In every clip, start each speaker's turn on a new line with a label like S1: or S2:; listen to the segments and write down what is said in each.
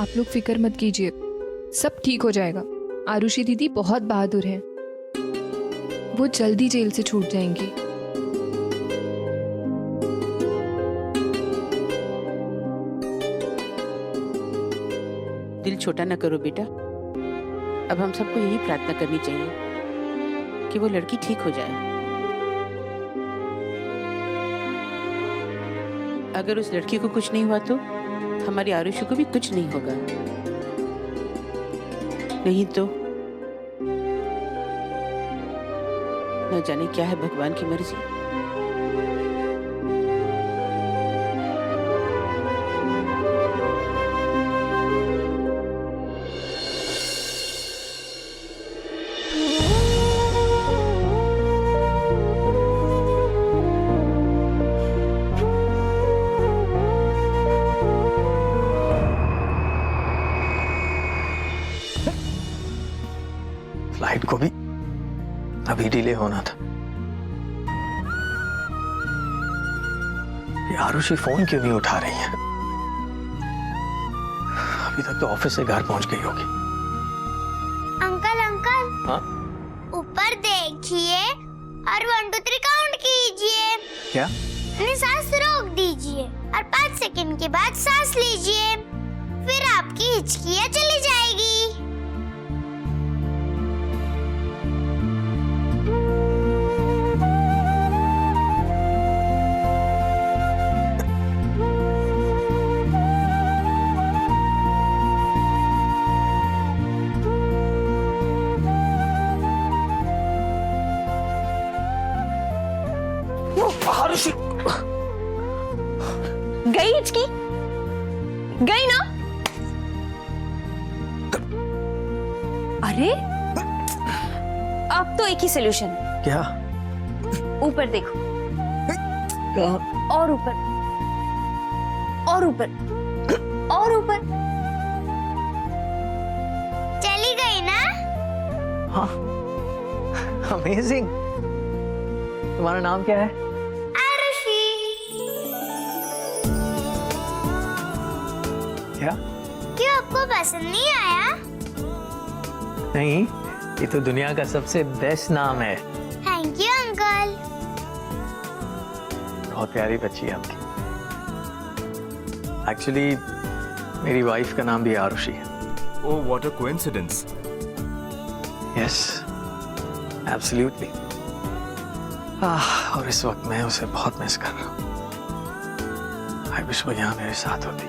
S1: आप लोग फिक्र मत कीजिए, सब ठीक हो जाएगा। आरुषि दीदी बहुत बहादुर हैं, वो जल्दी जेल से छूट जाएंगी।
S2: दिल छोटा न करो बेटा। अब हम सबको यही प्रार्थना करनी चाहिए कि वो लड़की ठीक हो जाए। अगर उस लड़की को कुछ नहीं हुआ तो हमारी आरुषि को भी कुछ नहीं होगा। नहीं तो न जाने क्या है भगवान की मर्जी।
S3: फ्लाइट को भी अभी डिले होना था। ये आरुषि फोन क्यों नहीं उठा रही है? अभी तक तो ऑफिस से घर पहुंच गई होगी।
S4: अंकल अंकल,
S3: हाँ?
S4: ऊपर देखिए और 1 2 3 काउंट कीजिए।
S3: क्या?
S4: अपनी सांस रोक दीजिए और 5 सेकंड के बाद सांस लीजिए, फिर आपकी हिचकियाँ चली जाएगी।
S3: आरुषि
S5: गई हिचकी, गई ना? अरे अब तो एक ही सोल्यूशन।
S3: क्या?
S5: ऊपर देखो, और ऊपर, और ऊपर, और ऊपर।
S4: चली गई ना?
S3: हाँ, अमेजिंग। तुम्हारा नाम क्या है?
S4: आरुषि।
S3: क्या?
S4: क्यों, आपको पसंद नहीं आया?
S3: नहीं, ये तो दुनिया का सबसे बेस्ट नाम है।
S4: Thank you uncle.
S3: बहुत प्यारी बच्ची है आपकी। एक्चुअली मेरी वाइफ का नाम भी आरुषि है।
S6: Oh, what a coincidence.
S3: Yes, absolutely. और इस वक्त मैं उसे बहुत मिस कर रहा हूँ। आई विश वो यहाँ मेरे साथ होती।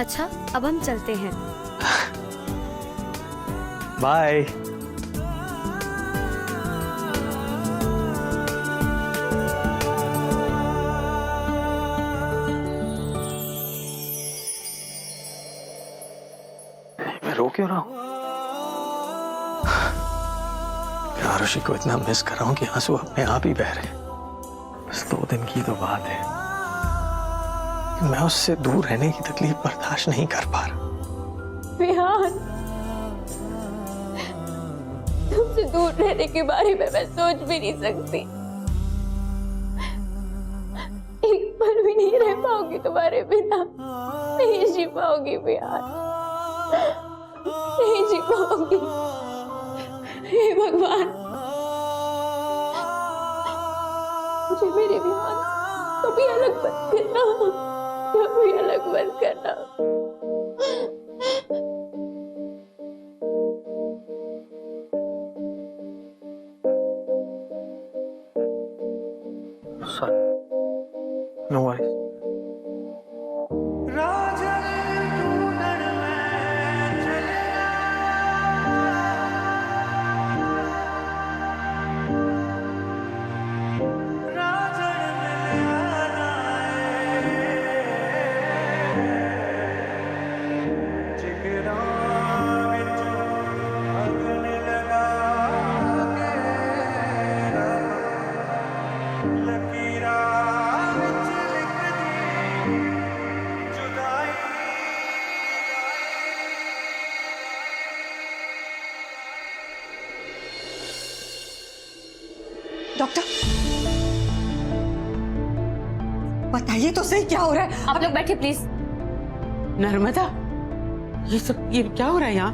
S5: अच्छा, अब हम चलते हैं।
S3: बाय। मैं रो क्यों रहा हूँ? आरुषि को इतना मिस कर रहा हूँ कि आंसू अपने आप ही बह रहे हैं। बस 2 दिन की तो बात है। मैं उससे दूर रहने की तकलीफ बर्दाश्त नहीं कर पा रहा।
S5: विहान, तुमसे दूर रहने के बारे में मैं सोच भी नहीं सकती। एक पल भी नहीं रह पाओगी तुम्हारे बिना, नहीं जी पाओगी विहान, नहीं जी पाओगी। हे भगवान, मुझे मेरे विहान कभी अलग मत करना, कभी अलग मत करना।
S3: No worries.
S7: डॉक्टर, बताइए तो सही क्या हो रहा है?
S5: आप लोग बैठिए प्लीज।
S2: नर्मदा, ये क्या हो रहा है यहाँ?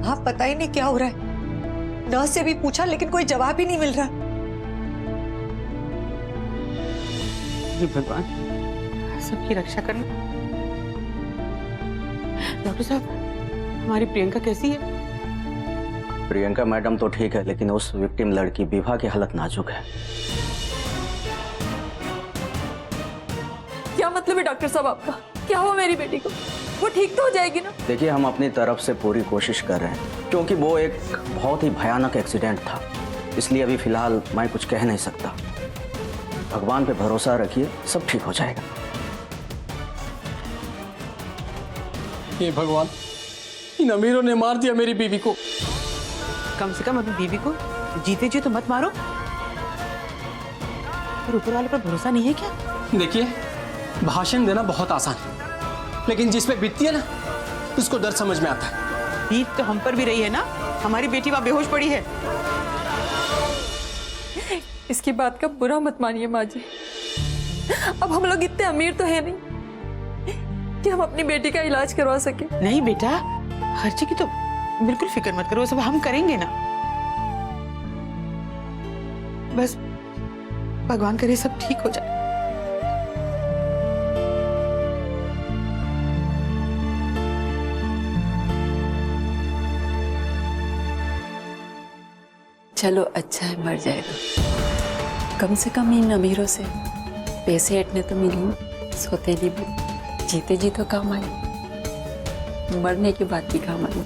S7: हाँ, पता ही नहीं क्या हो रहा है। नर्स से भी पूछा लेकिन कोई जवाब ही नहीं मिल रहा।
S2: हे भगवान, सबकी रक्षा करना। डॉक्टर साहब, हमारी प्रियंका कैसी है?
S8: प्रियंका मैडम तो ठीक है, लेकिन उस विक्टिम लड़की विभा की हालत नाजुक है।
S5: क्या मतलब है डॉक्टर साहब आपका? क्या हुआ मेरी बेटी को? वो ठीक तो हो जाएगी ना?
S8: देखिए, हम अपनी तरफ से पूरी कोशिश कर रहे हैं, क्योंकि वो एक बहुत ही भयानक एक्सीडेंट था, इसलिए अभी फिलहाल मैं कुछ कह नहीं सकता। भगवान पे भरोसा रखिए, सब ठीक हो जाएगा।
S3: हे भगवान, इन अमीरों ने मार दिया मेरी बीवी को।
S2: कम से कम अपनी बीवी को जीते जी तो मत मारो। और ऊपर वाले पर भरोसा नहीं है क्या?
S3: देखिए, भाषण देना बहुत आसान है, लेकिन जिस पे बीतती है ना, उसको डर समझ में आता है।
S2: बीत तो हम पर भी रही है ना। हमारी बेटी वहां बेहोश पड़ी है।
S5: इसकी बात का बुरा मत मानिए माँ जी। अब हम लोग इतने अमीर तो है नहीं कि हम अपनी बेटी का इलाज करवा सके।
S2: नहीं बेटा, खर्चे की तो बिल्कुल फिक्र मत करो, सब हम करेंगे ना। बस भगवान करे सब ठीक हो जाए।
S9: चलो अच्छा है, मर जाए तो कम से कम इन अमीरों से पैसे हटने तो मिले। सोतेली भी जीते जी तो काम आई, मरने के बाद भी काम आई।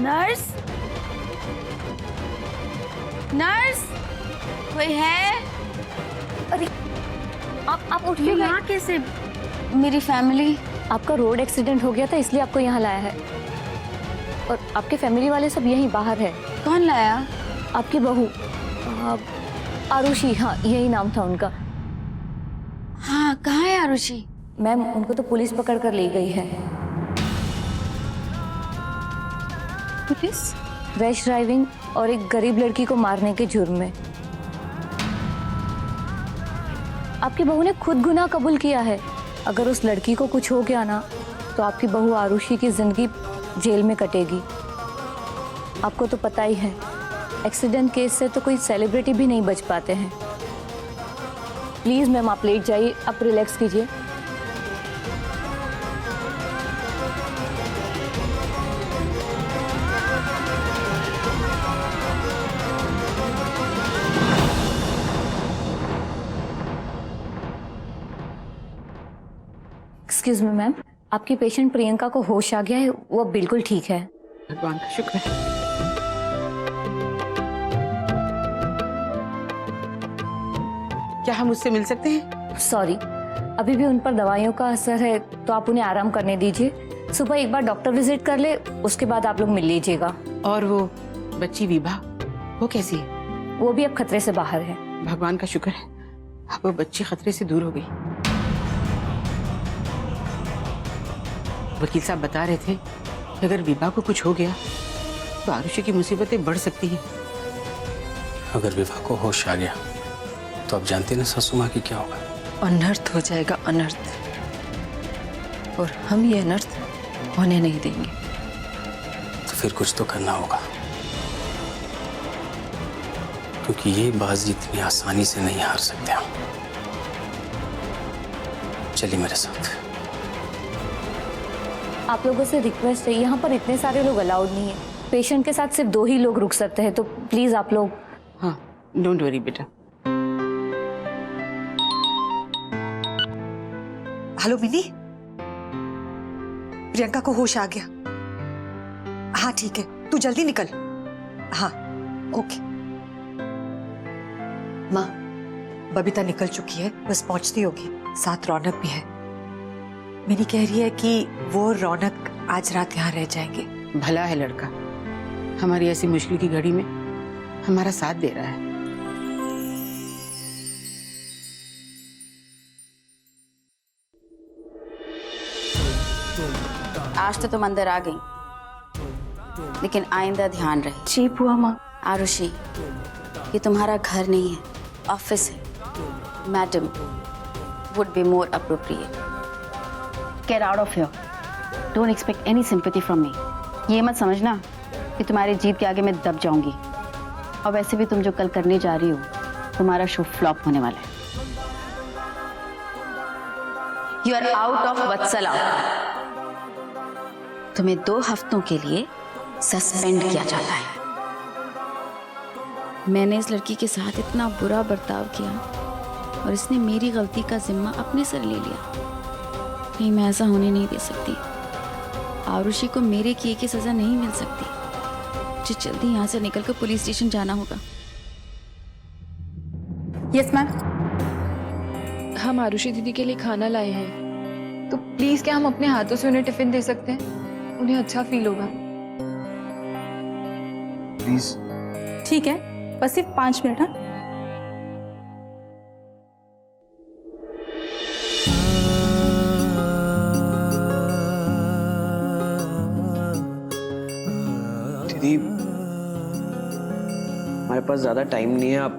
S4: नर्स, नर्स, कोई है?
S10: अरे आप उठिए।
S4: यहाँ कैसे? मेरी फैमिली।
S10: आपका रोड एक्सीडेंट हो गया था, इसलिए आपको यहाँ लाया है। और आपके फैमिली वाले सब यहीं बाहर है।
S4: कौन लाया?
S10: आपकी बहू आरुषि, हाँ यही नाम था उनका।
S4: हाँ, कहाँ है आरुषि?
S10: मैम, उनको तो पुलिस पकड़ कर ले गई है।
S4: पुलिस?
S10: रैश ड्राइविंग और एक गरीब लड़की को मारने के जुर्म में। आपकी बहू ने खुद गुनाह कबूल किया है। अगर उस लड़की को कुछ हो गया ना, तो आपकी बहू आरुषि की जिंदगी जेल में कटेगी। आपको तो पता ही है, एक्सीडेंट केस से तो कोई सेलिब्रिटी भी नहीं बच पाते हैं। प्लीज मैम, आप लेट जाइए, आप रिलैक्स कीजिए। एक्सक्यूज मी मैम, आपकी पेशेंट प्रियंका को होश आ गया है, वो बिल्कुल ठीक है।
S2: भगवान का शुक्र है। क्या हम उससे मिल सकते हैं?
S10: सॉरी, अभी भी उन पर दवाइयों का असर है, तो आप उन्हें आराम करने दीजिए। सुबह एक बार डॉक्टर विजिट कर ले, उसके बाद आप लोग मिल लीजिएगा।
S2: और वो बच्ची विभा, वो कैसी है?
S10: वो भी अब खतरे से बाहर है।
S2: भगवान का शुक्र है, अब वो बच्ची खतरे से दूर हो गई। वकील साहब बता रहे थे कि अगर विभा को कुछ हो गया तो आरुषि की मुसीबतें बढ़ सकती हैं।
S3: अगर विभा को होश आ गया तो आप जानती ना सासू माँ की क्या होगा।
S9: अनर्थ हो जाएगा, अनर्थ। और हम ये अनर्थ होने नहीं देंगे।
S3: तो फिर कुछ तो करना होगा, क्योंकि ये बाजी इतनी आसानी से नहीं हार सकते हम। चलिए मेरे साथ।
S10: आप लोगों से रिक्वेस्ट है, यहाँ पर इतने सारे लोग अलाउड नहीं है। पेशेंट के साथ सिर्फ 2 ही लोग रुक सकते हैं, तो प्लीज आप लोग।
S2: हाँ, डोंट वरी बेटा।
S7: हेलो मिनी, प्रियंका को होश आ गया। हाँ ठीक है, तू जल्दी निकल। हाँ ओके। माँ, बबीता निकल चुकी है, बस पहुंचती होगी। साथ रौनक भी है। मिनी कह रही है कि वो रौनक आज रात यहाँ रह जाएंगे।
S2: भला है लड़का, हमारी ऐसी मुश्किल की घड़ी में हमारा साथ दे रहा है।
S9: आज तो तुम अंदर आ गई, लेकिन आइंदा ध्यान रहे।
S10: जी बुआ माँ।
S9: आरुषि, ये तुम्हारा घर नहीं है, ऑफिस है। Madam would be more appropriate. Get out of here. Don't expect any sympathy from me. ये मत समझना कि तुम्हारी जीत के आगे मैं दब जाऊंगी। और वैसे भी तुम जो कल करने जा रही हो, तुम्हारा शो फ्लॉप होने वाला है। You are out of वत्सला। तुम्हें 2 हफ्तों के लिए सस्पेंड किया जाता है। मैंने इस लड़की के साथ इतना बुरा बर्ताव किया और इसने मेरी गलती का जिम्मा अपने सर ले लिया। नहीं, मैं ऐसा होने नहीं दे सकती। आरुषि को मेरे किए की सजा नहीं मिल सकती। मुझे जल्दी यहाँ से निकलकर पुलिस स्टेशन जाना होगा।
S5: Yes ma'am.
S1: हम आरुषि दीदी के लिए खाना लाए हैं, तो प्लीज क्या हम अपने हाथों से उन्हें टिफिन दे सकते हैं? उन्हें अच्छा फील होगा।
S3: प्लीज।
S5: ठीक है, बस सिर्फ 5 मिनट। हाँ,
S3: दीदी, हमारे पास ज्यादा टाइम नहीं है, आप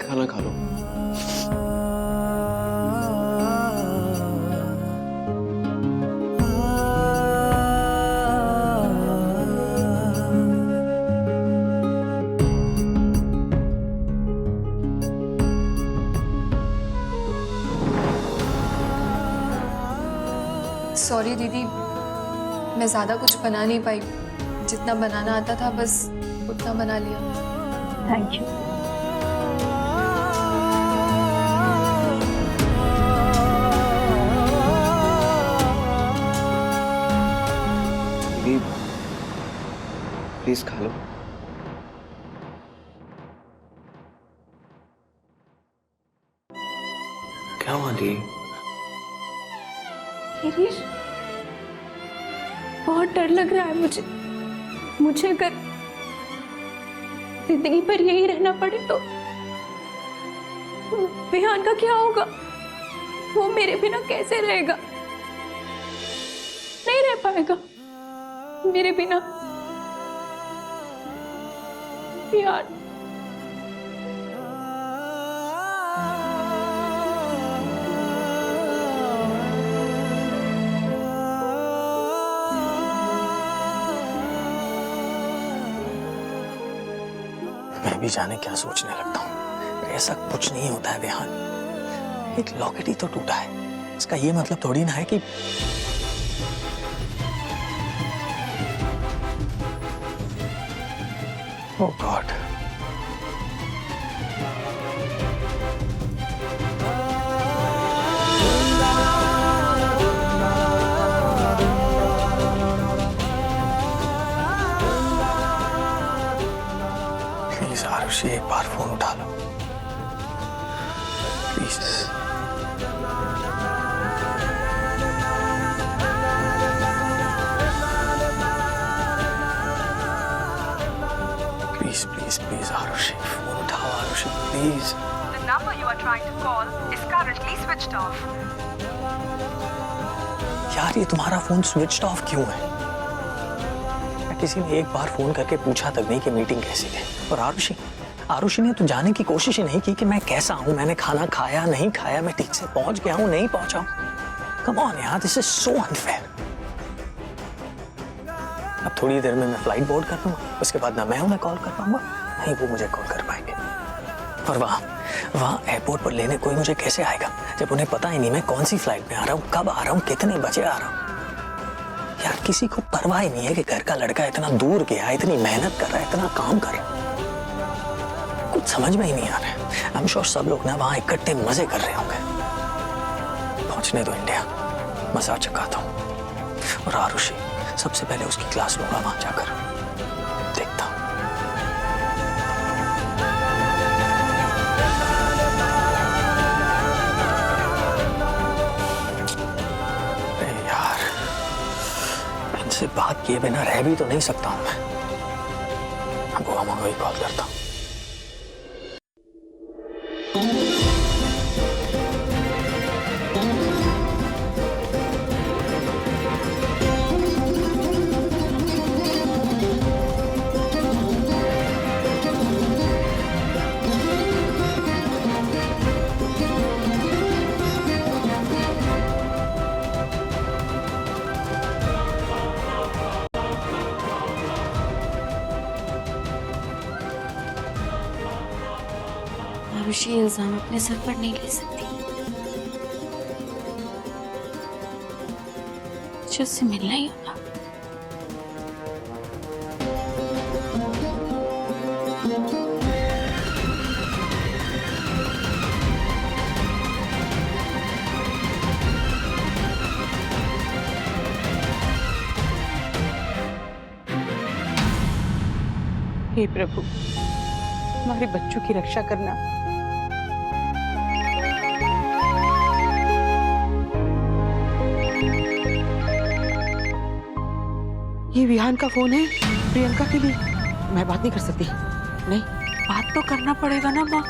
S3: खाना खा लो।
S1: सॉरी दीदी, मैं ज़्यादा कुछ बना नहीं पाई। जितना बनाना आता था बस उतना बना लिया।
S10: Thank you.
S3: दीदी, प्लीज खा लो। क्या हुआ दी?
S10: गिरीश, बहुत डर लग रहा है मुझे अगर जिंदगी भर यही रहना पड़े तो विहान का क्या होगा? वो मेरे बिना कैसे रहेगा? नहीं रह पाएगा मेरे बिना। विहान,
S3: मैं भी जाने क्या सोचने लगता हूँ। ऐसा कुछ नहीं होता है विहान, एक लॉकेट ही तो टूटा है। इसका ये मतलब थोड़ी ना है कि ओह गॉड। प्लीज आरुषि, एक बार फोन उठा लो please. Please please please Arushi, phone उठाओ Arushi please.
S11: The number you are trying to call is currently switched off.
S3: यार, ये तुम्हारा फोन स्विच्ड ऑफ क्यों है? किसी ने एक बार फोन करके पूछा तक नहीं कि मीटिंग कैसी थी। और आरुषि ने तो जाने की कोशिश ही नहीं की कि मैं कैसा हूं, मैंने खाना खाया नहीं खाया, मैं ठीक से पहुंच गया हूं नहीं पहुंचा हूं। कम ऑन यार, दिस इज सो अनफेयर। अब थोड़ी देर में मैं फ्लाइट बोर्ड कर दूंगा, उसके बाद ना मैं उन्हें कॉल कर पाऊंगा नहीं वो मुझे कॉल कर पाएंगे। और वहां एयरपोर्ट पर लेने कोई मुझे कैसे आएगा जब उन्हें पता ही नहीं मैं कौन सी फ्लाइट में आ रहा हूँ, कब आ रहा हूँ, कितने बजे आ रहा हूँ। यार, किसी को परवाह ही नहीं है कि घर का लड़का इतना दूर गया, इतनी मेहनत कर रहा है, इतना काम कर रहा है। कुछ समझ में ही नहीं आ रहा है। आई एम श्योर सब लोग ना वहां इकट्ठे मजे कर रहे होंगे। पहुंचने दो इंडिया, मजा चुकाता हूँ। और आरुषि, सबसे पहले उसकी क्लास लूंगा वहां जाकर, देखता हूँ। बात किए बिना रह भी तो नहीं सकता हूं मैं। अब वो अम्मा को ही कॉल करता हूं।
S9: आरुषि ये इल्जाम अपने सर पर नहीं ले सकती। मुझे उससे मिलना ही होगा।
S2: हे प्रभु, हमारे बच्चों की रक्षा करना। ये विहान का फोन है प्रियंका के लिए। मैं बात नहीं कर सकती। नहीं,
S5: बात तो करना पड़ेगा ना माँ,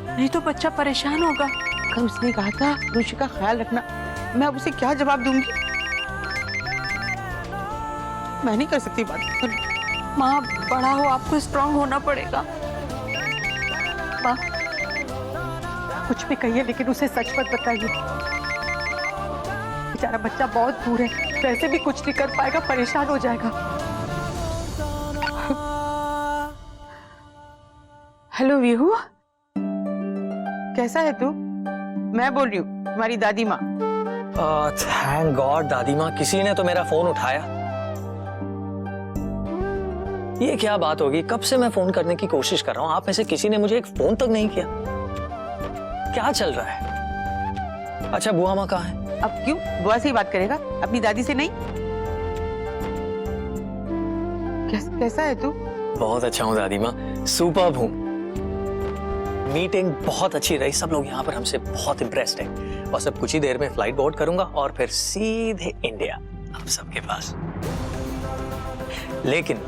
S5: नहीं तो बच्चा परेशान होगा।
S2: कल उसने कहा था रुचि का ख्याल रखना। मैं अब उसे क्या जवाब दूंगी? मैं नहीं कर सकती बात।
S5: माँ बड़ा हो, आपको स्ट्रांग होना पड़ेगा। माँ कुछ भी कहिए लेकिन उसे सच मत बताइए। बेचारा बच्चा बहुत दूर है, वैसे भी कुछ नहीं कर पाएगा, परेशान हो जाएगा।
S2: हेलो विहू, कैसा है तू? मैं बोल रही हूँ, तुम्हारी दादी माँ।
S3: थैंक गॉड दादी माँ, किसी ने तो मेरा फोन उठाया। ये क्या बात होगी? कब से मैं फोन करने की कोशिश कर रहा हूं, आप में से किसी ने मुझे एक फोन तक नहीं किया। क्या चल रहा है? अच्छा बुआ माँ कहाँ है?
S2: अब क्यों बुआ से ही बात करेगा, अपनी दादी से नहीं? कैसा है तू?
S3: बहुत अच्छा हूँ दादी माँ, सुपर्ब हूँ। मीटिंग बहुत अच्छी रही, सब लोग यहाँ पर हमसे बहुत इम्प्रेस्ड है। और सब कुछ ही देर में फ्लाइट बोर्ड करूंगा और फिर सीधे इंडिया आप सबके पास। लेकिन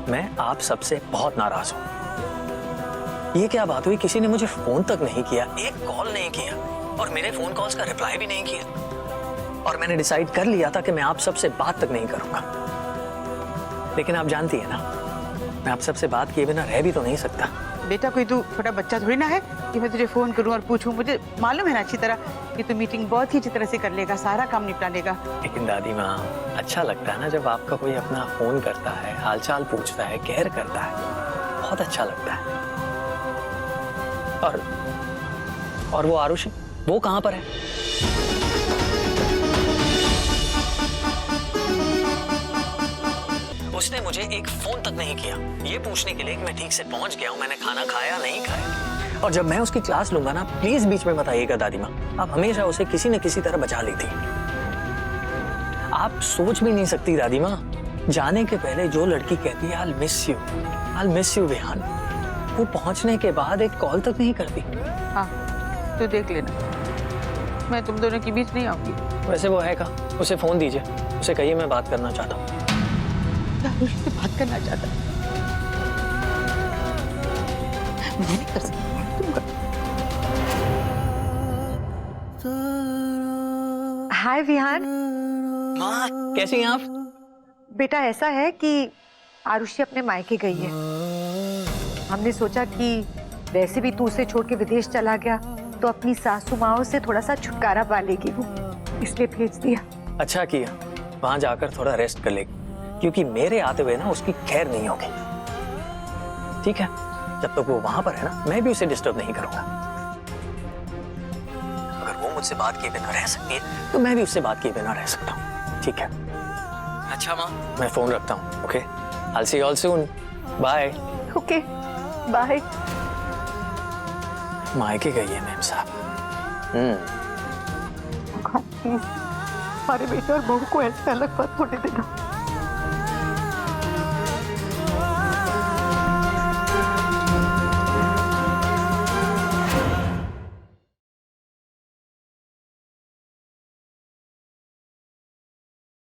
S3: मैं आप सबसे बहुत नाराज हूं। ये क्या बात हुई? किसी ने मुझे फोन तक नहीं किया, एक कॉल नहीं किया और मेरे फोन कॉल्स का रिप्लाई भी नहीं किया। और मैंने डिसाइड कर लिया था कि मैं आप सबसे बात तक नहीं करूंगा। लेकिन आप जानती है ना, मैं आप सबसे बात किए बिना रह भी तो नहीं सकता।
S2: बेटा कोई तू छोटा बच्चा थोड़ी ना है कि मैं तुझे फोन करूं और पूछूं। मुझे मालूम है ना अच्छी तरह कि तू मीटिंग बहुत ही अच्छी तरह से कर लेगा, सारा काम निपटा लेगा।
S3: लेकिन दादी माँ, अच्छा लगता है ना जब आपका कोई अपना फोन करता है, हालचाल पूछता है, केयर करता है, बहुत अच्छा लगता है। और वो आरुषि, वो कहाँ पर है? उसने मुझे एक फोन तक नहीं किया ये पूछने के लिए कि मैं ठीक से पहुंच गया हूं, मैंने खाना खाया नहीं खाया। और जब मैं उसकी क्लास लूंगा ना, प्लीज बीच में बताइएगा दादी माँ, आप हमेशा उसे किसी न किसी तरह बचा लेती। आप सोच भी नहीं सकती दादी माँ, जाने के पहले जो लड़की कहती है आई मिस यू विहान, वो पहुंचने के बाद एक कॉल तक नहीं करती।
S2: हाँ तो देख लेना, मैं तुम दोनों के बीच नहीं आऊंगी।
S3: वैसे वो है कहाँ? उसे फोन दीजिए, उसे कहिए मैं बात करना चाहता हूँ।
S2: उससे बात करना चाहता, मैं नहीं कर सकती, तुम कर।
S7: हाय विहान।
S3: माँ कैसी हैं आप?
S7: बेटा ऐसा है कि आरुषि अपने मायके गई है। हमने सोचा कि वैसे भी तू उसे छोड़ के विदेश चला गया तो अपनी सासू माओं से थोड़ा सा छुटकारा पा लेगी वो, इसलिए भेज दिया।
S3: अच्छा किया, वहां जाकर थोड़ा रेस्ट कर लेगी, क्योंकि मेरे आते हुए ना उसकी खैर नहीं होगी। ठीक है, जब तक वो वहां पर है ना, मैं भी उसे डिस्टर्ब नहीं करूंगा। अगर वो मुझसे बात किए बिना रह सकती है तो मैं भी उससे बात किए बिना रह सकता हूँ। ठीक है? अच्छा माँ, मैं फोन रखता हूँ। Okay, I'll see you all soon. Bye.
S7: Okay bye.
S3: मायके गई है मैम साहब।
S7: हमारे बेटे और बहू को ऐसे अलग मत होने देना।